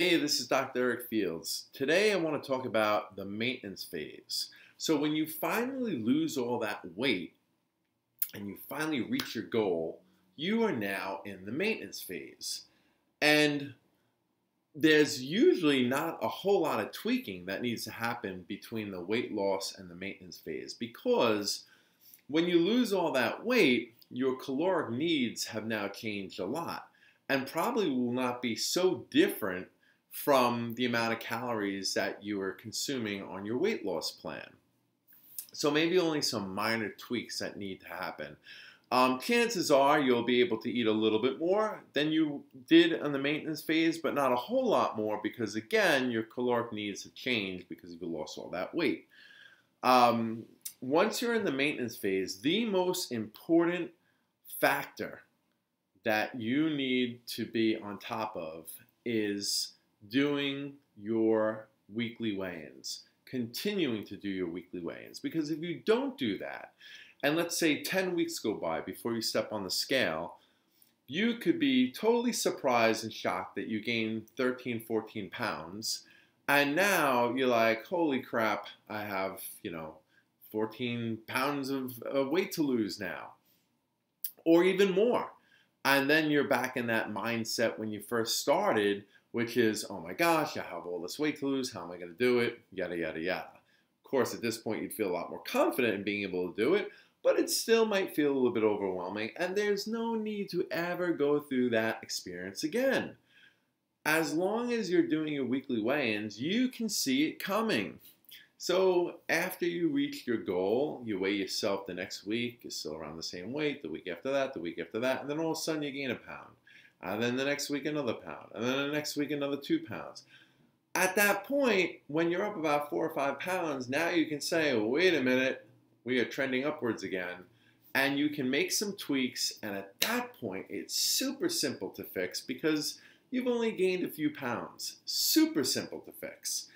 Hey, this is Dr. Eric Fields. Today I want to talk about the maintenance phase. So when you finally lose all that weight and you finally reach your goal, you are now in the maintenance phase. And there's usually not a whole lot of tweaking that needs to happen between the weight loss and the maintenance phase because when you lose all that weight, your caloric needs have now changed a lot and probably will not be so different from the amount of calories that you are consuming on your weight loss plan. So maybe only some minor tweaks that need to happen. Chances are you'll be able to eat a little bit more than you did on the maintenance phase, but not a whole lot more because again, your caloric needs have changed because you lost all that weight. Once you're in the maintenance phase, the most important factor that you need to be on top of is doing your weekly weigh-ins, continuing to do your weekly weigh-ins. Because if you don't do that, and let's say 10 weeks go by before you step on the scale, you could be totally surprised and shocked that you gained 13, 14 pounds. And now you're like, holy crap, I have, 14 pounds of weight to lose now, or even more. And then you're back in that mindset when you first started, which is, oh my gosh, I have all this weight to lose. How am I going to do it? Yada, yada, yada. Of course, at this point, you'd feel a lot more confident in being able to do it, but it still might feel a little bit overwhelming. And there's no need to ever go through that experience again. As long as you're doing your weekly weigh-ins, you can see it coming. So after you reach your goal, you weigh yourself the next week, you're still around the same weight, the week after that, and then all of a sudden you gain a pound. And then the next week another pound, and then the next week another 2 pounds. At that point, when you're up about 4 or 5 pounds, now you can say, wait a minute, we are trending upwards again. And you can make some tweaks, and at that point, it's super simple to fix because you've only gained a few pounds. Super simple to fix.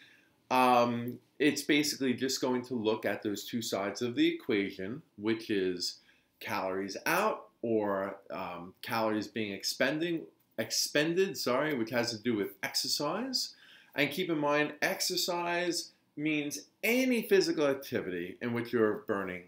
It's basically just going to look at those two sides of the equation, which is calories out or calories being expended, which has to do with exercise. And keep in mind, exercise means any physical activity in which you're burning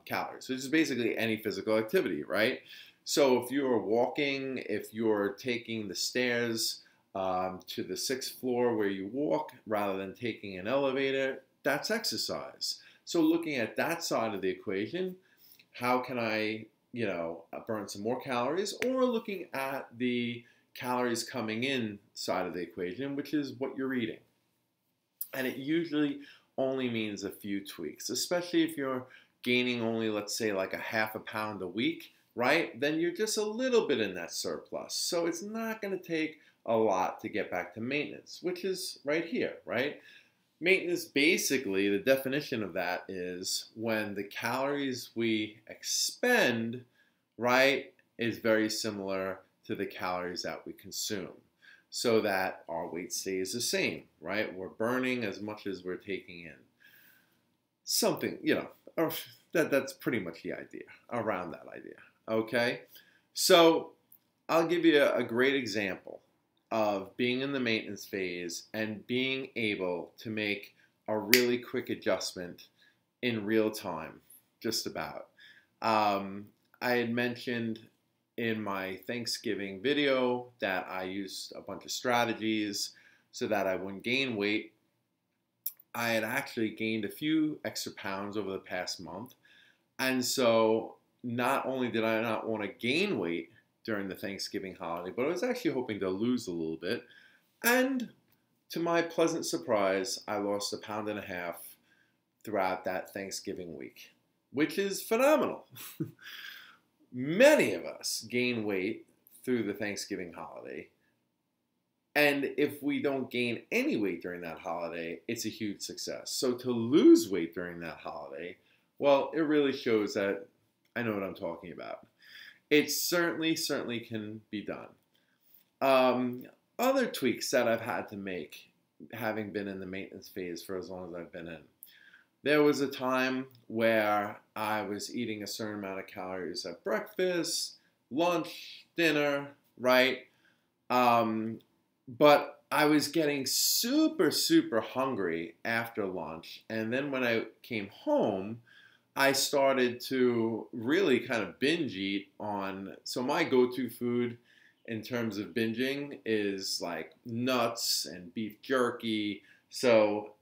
calories, which is basically any physical activity, right? So if you're walking, if you're taking the stairs to the 6th floor where you walk rather than taking an elevator, that's exercise. So looking at that side of the equation, how can I, burn some more calories, or looking at the calories coming in side of the equation, which is what you're eating. And it usually only means a few tweaks, especially if you're gaining only, let's say, like a half a pound a week, right? Then you're just a little bit in that surplus. So it's not going to take a lot to get back to maintenance, which is right here, right? Maintenance, basically, the definition of that is when the calories we expend, right, is very similar to the calories that we consume, so that our weight stays the same, right? We're burning as much as we're taking in. Something, that's pretty much the idea, around that idea, okay? So I'll give you a great example of being in the maintenance phase and being able to make a really quick adjustment in real time, just about. I had mentioned in my Thanksgiving video that I used a bunch of strategies so that I wouldn't gain weight. I had actually gained a few extra pounds over the past month. And so not only did I not want to gain weight during the Thanksgiving holiday, but I was actually hoping to lose a little bit. And to my pleasant surprise, I lost 1.5 pounds throughout that Thanksgiving week, which is phenomenal. Many of us gain weight through the Thanksgiving holiday. And if we don't gain any weight during that holiday, it's a huge success. So to lose weight during that holiday, well, it really shows that I know what I'm talking about. It certainly can be done. Other tweaks that I've had to make, having been in the maintenance phase for as long as I've been in. There was a time where I was eating a certain amount of calories at breakfast, lunch, dinner, right? But I was getting super, super hungry after lunch. And then when I came home, I started to really kind of binge eat on. So, my go to food in terms of binging is like nuts and beef jerky. So,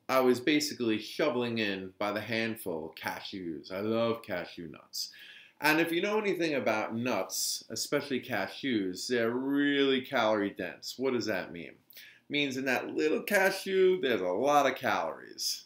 I was basically shoveling in by the handful cashews. I love cashew nuts. And if you know anything about nuts, especially cashews, they're really calorie dense. What does that mean? It means in that little cashew, there's a lot of calories.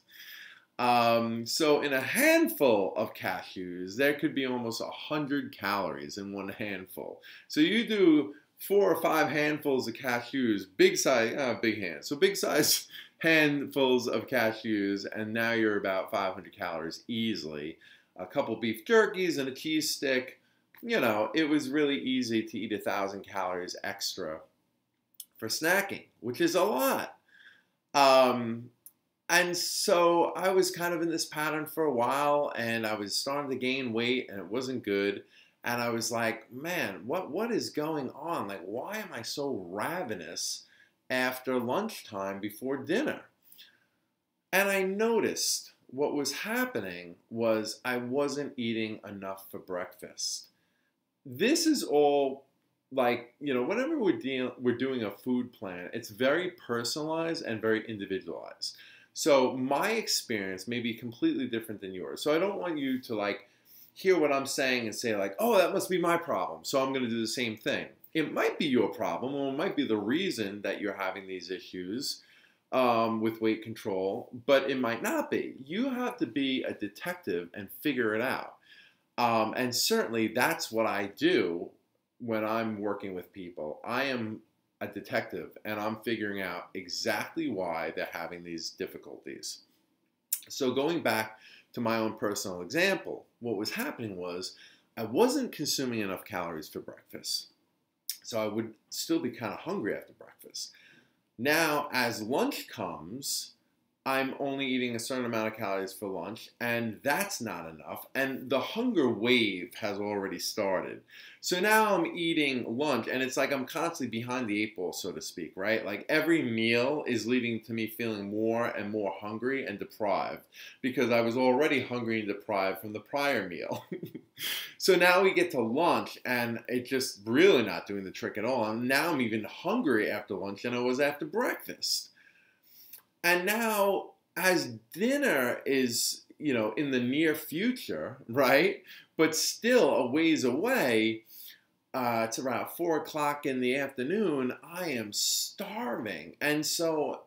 So in a handful of cashews, there could be almost 100 calories in one handful. So you do 4 or 5 handfuls of cashews, big size, big hand. So big size handfuls of cashews, and now you're about 500 calories easily. A couple beef jerkies and a cheese stick. It was really easy to eat 1,000 calories extra for snacking, which is a lot. And so I was kind of in this pattern for a while, and I was starting to gain weight, and it wasn't good. And I was like, man, what is going on? Like, why am I so ravenous after lunchtime before dinner? And I noticed what was happening was I wasn't eating enough for breakfast. This is all like, whenever we're doing a food plan, it's very personalized and very individualized. So my experience may be completely different than yours. So I don't want you to like hear what I'm saying and say like, oh, that must be my problem, so I'm going to do the same thing. It might be your problem, or it might be the reason that you're having these issues with weight control, but it might not be. You have to be a detective and figure it out. And certainly that's what I do when I'm working with people. I am a detective, and I'm figuring out exactly why they're having these difficulties. So going back to my own personal example, what was happening was I wasn't consuming enough calories for breakfast. So I would still be kind of hungry after breakfast. Now, as lunch comes, I'm only eating a certain amount of calories for lunch, and that's not enough. And the hunger wave has already started. So now I'm eating lunch, and it's like I'm constantly behind the 8 ball, so to speak, right? Like every meal is leading to me feeling more and more hungry and deprived because I was already hungry and deprived from the prior meal. So now we get to lunch, and it's just really not doing the trick at all. And now I'm even hungry after lunch than I was after breakfast. And now, as dinner is, in the near future, right, but still a ways away, it's around 4 o'clock in the afternoon, I am starving. And so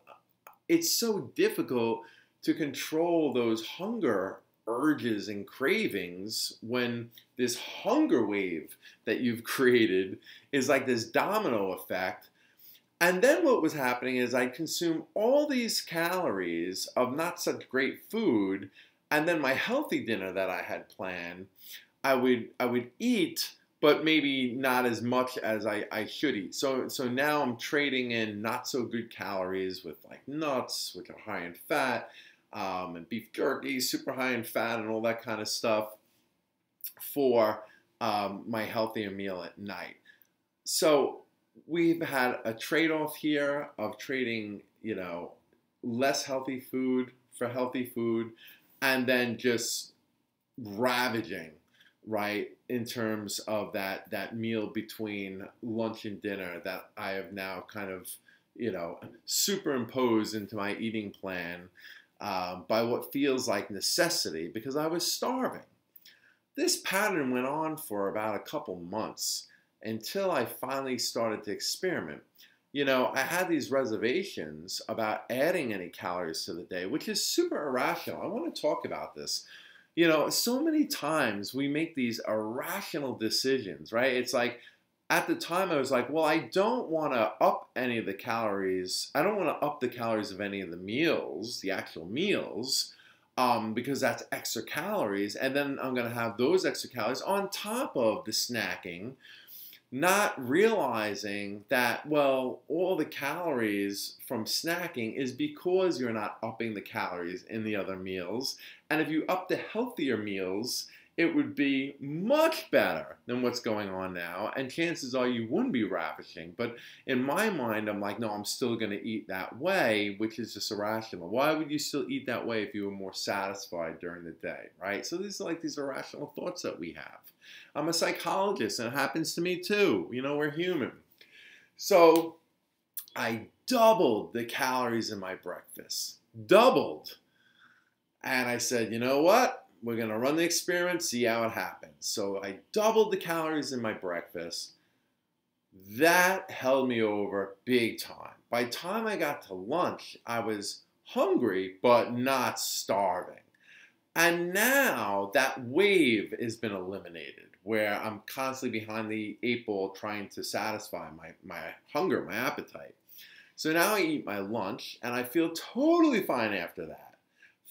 it's so difficult to control those hunger urges and cravings when this hunger wave that you've created is like this domino effect. And then what was happening is I'd consume all these calories of not such great food, and then my healthy dinner that I had planned, I would eat, but maybe not as much as I should eat. So now I'm trading in not so good calories with like nuts, which are high in fat, and beef jerky, super high in fat, and all that kind of stuff for my healthier meal at night. So we've had a trade-off here of trading, less healthy food for healthy food, and then just ravaging, right, in terms of that meal between lunch and dinner that I have now kind of, superimposed into my eating plan by what feels like necessity because I was starving. This pattern went on for about a couple months until I finally started to experiment. I had these reservations about adding any calories to the day, which is super irrational. I want to talk about this. So many times we make these irrational decisions, right? It's like, at the time I was like, well, I don't want to up any of the calories. I don't want to up the calories of any of the meals, the actual meals, because that's extra calories. And then I'm going to have those extra calories on top of the snacking, not realizing that, well, all the calories from snacking is because you're not upping the calories in the other meals. And if you up the healthier meals, it would be much better than what's going on now, and chances are you wouldn't be ravishing. But in my mind, I'm like, no, I'm still going to eat that way, which is just irrational. Why would you still eat that way if you were more satisfied during the day, right? So these are like these irrational thoughts that we have. I'm a psychologist, and it happens to me too. You know, we're human. So I doubled the calories in my breakfast. Doubled. And I said, you know what? We're going to run the experiment, see how it happens. So I doubled the calories in my breakfast. That held me over big time. By the time I got to lunch, I was hungry, but not starving. And now that wave has been eliminated, where I'm constantly behind the 8 ball trying to satisfy my hunger, my appetite. So now I eat my lunch, and I feel totally fine after that.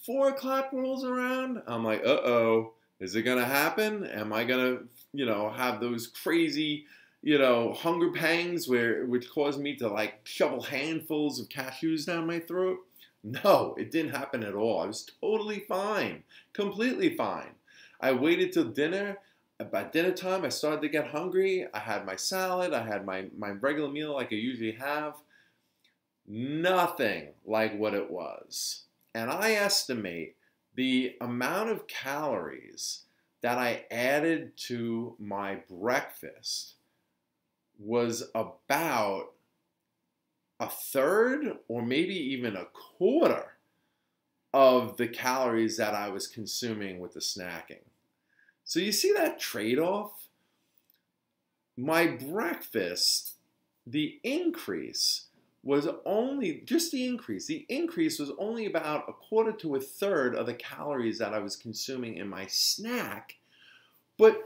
4 o'clock rolls around, I'm like, uh-oh, is it going to happen? Am I going to, have those crazy, hunger pangs which cause me to like shovel handfuls of cashews down my throat? No, it didn't happen at all. I was totally fine, completely fine. I waited till dinner. By dinner time, I started to get hungry. I had my salad. I had my regular meal like I usually have. Nothing like what it was. And I estimate the amount of calories that I added to my breakfast was about a third or maybe even a quarter of the calories that I was consuming with the snacking. So you see that trade-off? My breakfast, the increase was only, just the increase was only about a quarter to a third of the calories that I was consuming in my snack. But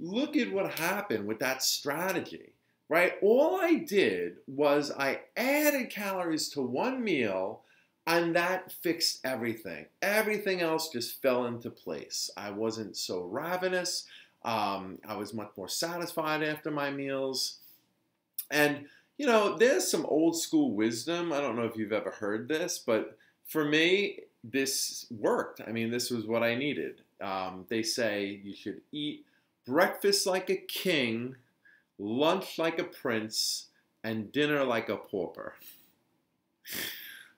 look at what happened with that strategy, right? All I did was I added calories to one meal, and that fixed everything. Everything else just fell into place. I wasn't so ravenous. I was much more satisfied after my meals. And there's some old school wisdom. I don't know if you've ever heard this, but for me, this worked. I mean, this was what I needed. They say you should eat breakfast like a king, lunch like a prince, and dinner like a pauper.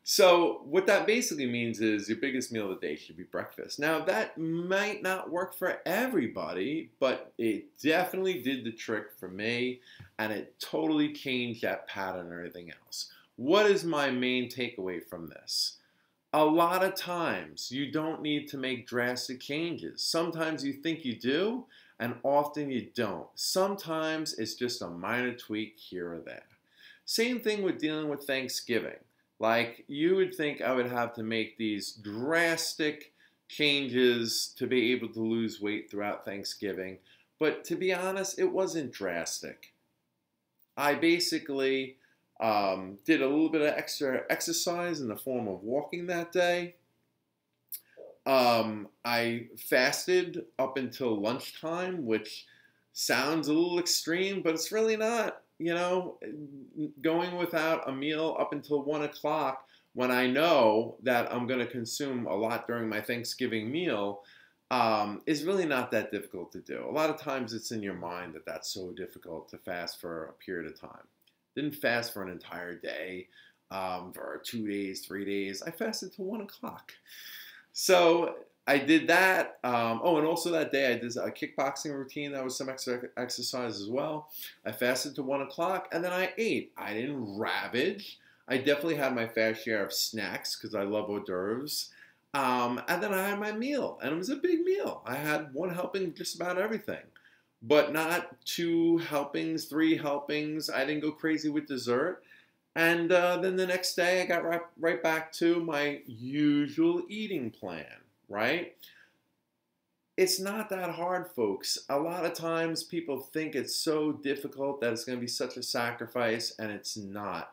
So what that basically means is your biggest meal of the day should be breakfast. Now, that might not work for everybody, but it definitely did the trick for me, and it totally changed that pattern and everything else. What is my main takeaway from this? A lot of times, you don't need to make drastic changes. Sometimes you think you do, and often you don't. Sometimes it's just a minor tweak here or there. Same thing with dealing with Thanksgiving. Like, you would think I would have to make these drastic changes to be able to lose weight throughout Thanksgiving. But to be honest, it wasn't drastic. I basically did a little bit of extra exercise in the form of walking that day. I fasted up until lunchtime, which sounds a little extreme, but it's really not. Going without a meal up until 1 o'clock when I know that I'm going to consume a lot during my Thanksgiving meal is really not that difficult to do. A lot of times it's in your mind that that's so difficult to fast for a period of time. Didn't fast for an entire day, for 2 days, 3 days. I fasted till 1 o'clock. So I did that. And also that day I did a kickboxing routine. That was some extra exercise as well. I fasted to 1 o'clock, and then I ate. I didn't ravage. I definitely had my fair share of snacks because I love hors d'oeuvres. And then I had my meal, and it was a big meal. I had 1 helping just about everything, but not 2 helpings, 3 helpings. I didn't go crazy with dessert. And then the next day I got right back to my usual eating plan. Right? It's not that hard, folks. A lot of times people think it's so difficult that it's going to be such a sacrifice, and it's not.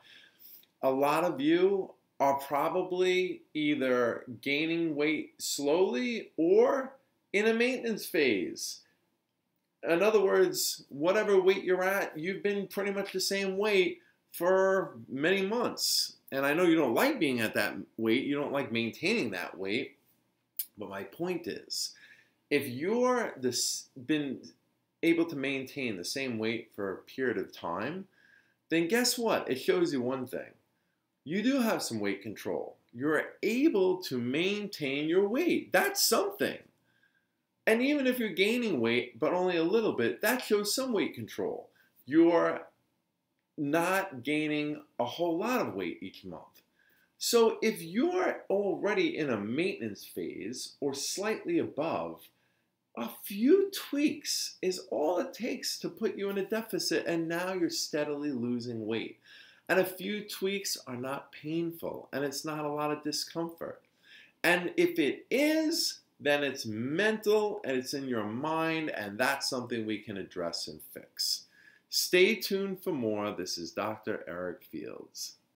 A lot of you are probably either gaining weight slowly or in a maintenance phase. In other words, whatever weight you're at, you've been pretty much the same weight for many months. And I know you don't like being at that weight. You don't like maintaining that weight. But my point is, If you're been able to maintain the same weight for a period of time, then guess what? It shows you one thing. You do have some weight control. You're able to maintain your weight. That's something. And even if you're gaining weight, but only a little bit, that shows some weight control. You're not gaining a whole lot of weight each month. So if you're already in a maintenance phase or slightly above, a few tweaks is all it takes to put you in a deficit, and now you're steadily losing weight. And a few tweaks are not painful, and it's not a lot of discomfort. And if it is, then it's mental and it's in your mind, and that's something we can address and fix. Stay tuned for more. This is Dr. Eric Fields.